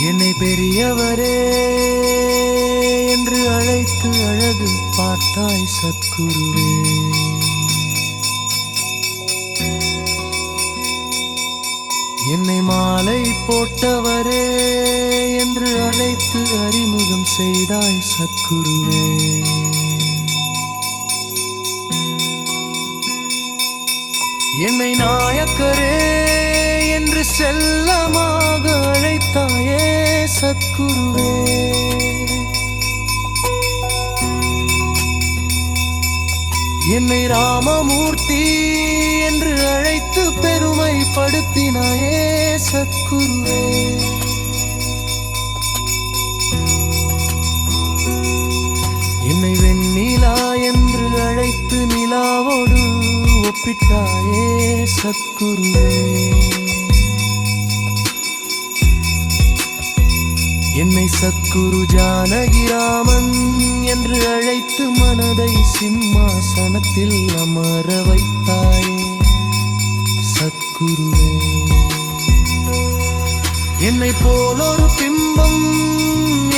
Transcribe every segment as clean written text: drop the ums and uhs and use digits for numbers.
என்னை பெரியவரே என்று அழைத்து அழகு பார்த்தாய் சத்குருவே. என்னை மாலை போட்டவரே என்று அழைத்து அறிமுகம் செய்தாய் சத்குருவே. என்னை நாயக்கரே என்று செல்லமாக அழைத்தாயே சத்குருவே. என்னை ராமமூர்த்தி என்று அழைத்து பெருமைப்படுத்தினாயே சத்குருவே. என்னை வெண்ணிலா என்று அழைத்து நிலாவோடு ஒப்பிட்டாயே சத்குருவே. என்னை சத்குரு ஜானகிராமன் என்று அழைத்து மனதை சிம்மாசனத்தில் அமர வைத்தாயே சத்குருவே. என்னை போலொரு பிம்பம்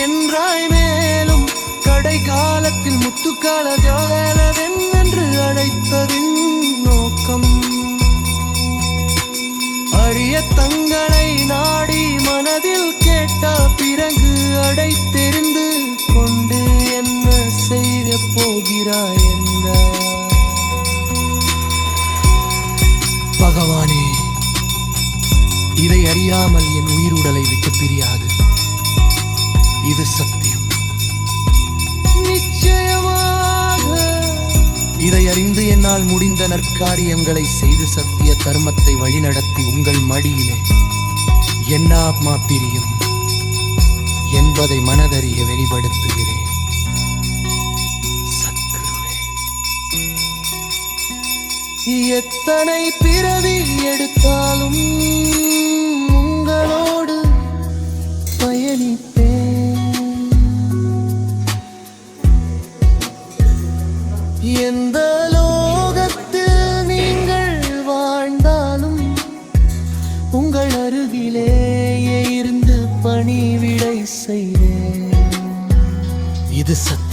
என்றாய், மேலும் கடை காலத்தில் முத்துக்கால ஜோகலவென் என்று அழைத்ததின் நோக்கம் அரிய தங்களை நாடி மனதில் கேட்ட பிறகு அடைத்தெறிந்து கொண்டு என்ன செய்ய போகிறாய் என்ற பகவானே, இதை அறியாமல் என் உயிருடலை விட்டு பிரியாது. இது சத்தியம். நிச்சயமாக இதை அறிந்து என்னால் முடிந்த நற்காரியங்களை செய்து சத்திய தர்மத்தை வழிநடத்தி உங்கள் மடியிலே என் ஆத்மா பிரியும் என்பதை மனதறிய வெளிப்படுத்துகிறேன் சத்குருவே. எத்தனை பிறவி எடுத்தாலும் உங்களோடு பயணிப்பேன். எந்த லோகத்தில் நீங்கள் வாழ்ந்தாலும் உங்கள் அருகிலேயே இருந்து பணிவிடை செய்வேன். இது சத்தியம்.